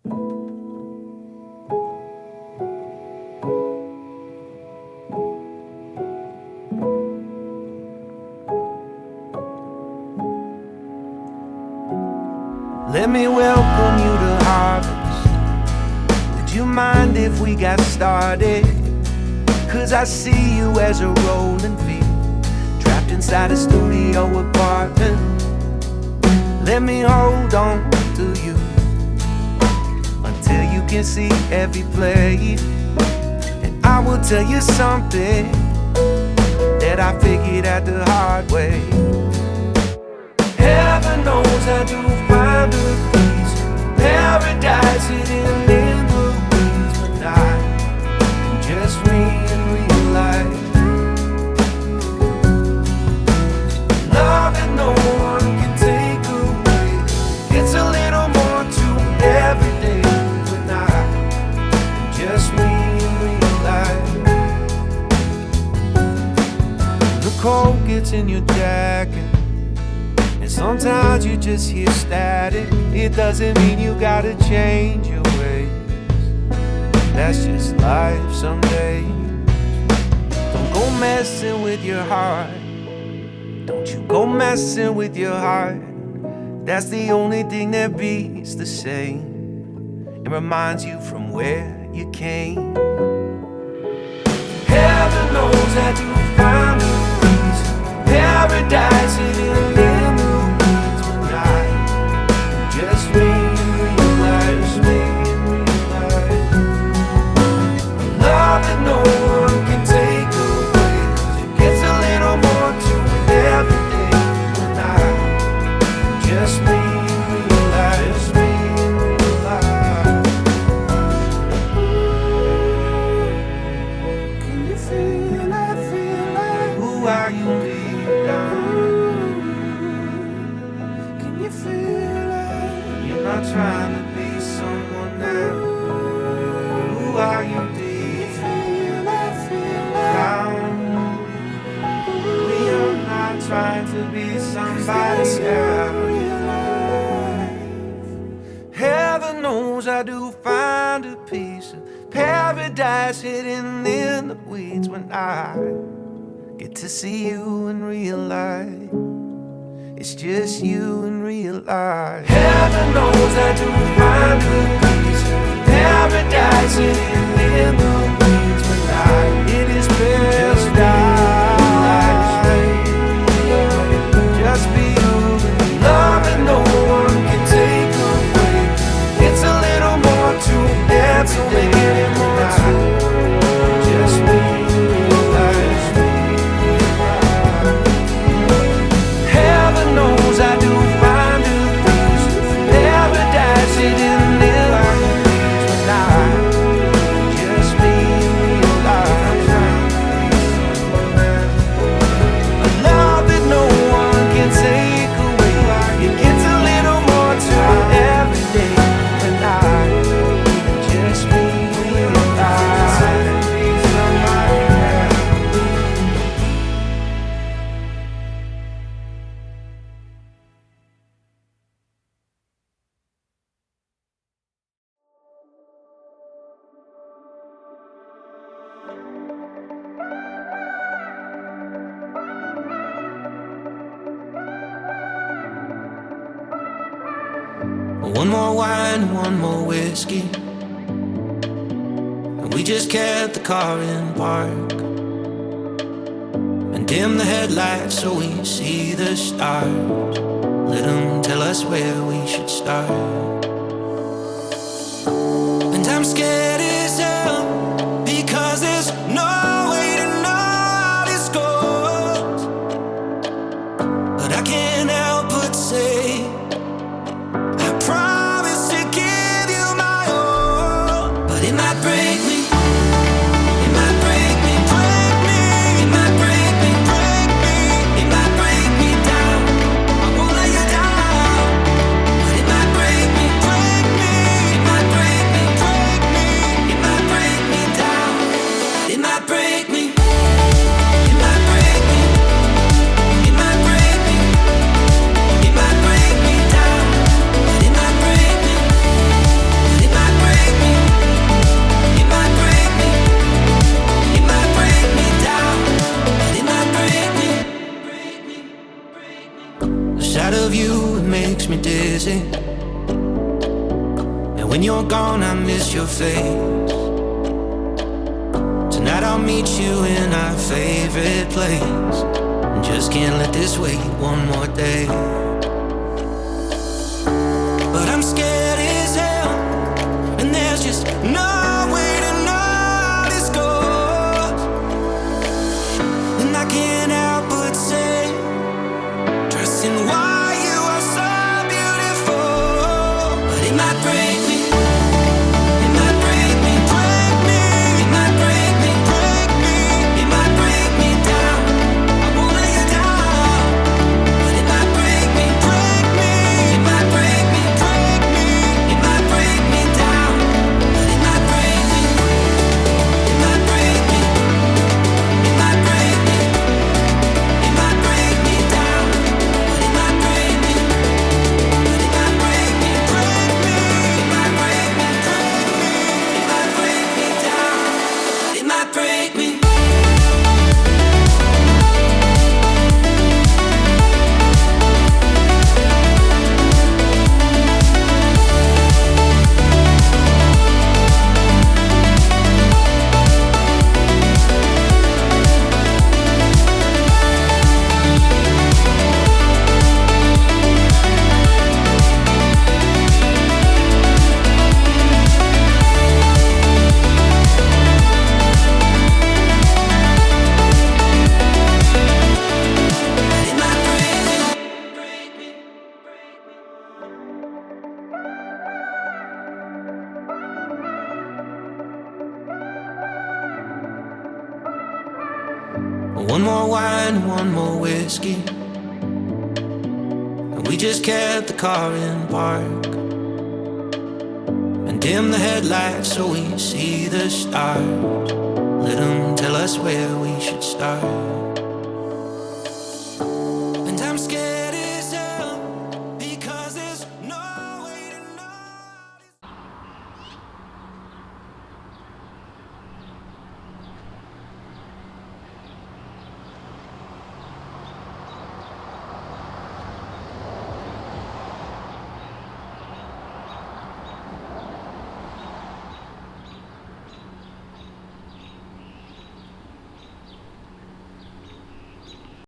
Let me welcome you to Harvest. Would you mind if we got started? Cause I see you as a rolling field, trapped inside a studio apartment. Let me hold on to you until you can see every play. And I will tell you something that I figured out the hard way. Heaven knows I do find a peace, paradise hidden in the weeds, but not just me in real life. Love that no one can take away, it's a little more to every day, but not just me in real life. The cold gets in your jacket, sometimes you just hear static. It doesn't mean you gotta change your ways. That's just life some days. Don't go messing with your heart. Don't you go messing with your heart. That's the only thing that beats the same. It reminds you from where you came. Heaven knows that you found a peace, paradise hidden in the just me in real life, just me in real life. Love that no one can take away, 'cause it gets a little more to every day. When I just me in real life, just me in real life. Can you feel that? Who are you deep down? Can you feel? Not trying to be someone else. Who are you deep down? We are not trying to be somebody else. Heaven knows I do find a piece of paradise hidden in the weeds when I get to see you in real life. It's just you in real life. Heaven knows I do find a peace, paradise hidden in the weeds, but it is paradise. Just be you, love that no one can take away. It's a little more to every day, just me. I do find a peace, paradise hidden in the weeds, but not just me in real life. A love that no one can take away. It gets a little more to every day, but not just me in real life. One more wine, one more whiskey, and we just kept the car in park and dim the headlights so we see the stars. Let them tell us where we should start. And I'm scared as hell because there's no way to know how this goes, but I can't help but say When you're gone, I miss your face. Tonight I'll meet you in our favorite place. Just can't let this wait one more day. But I'm scared as hell, and there's just no way to know how this goes. And I can't help but say, trusting why you are so beautiful. But it might break me. One more wine, one more whiskey, and we just kept the car in park and dim the headlights so we see the stars. Let them tell us where we should start.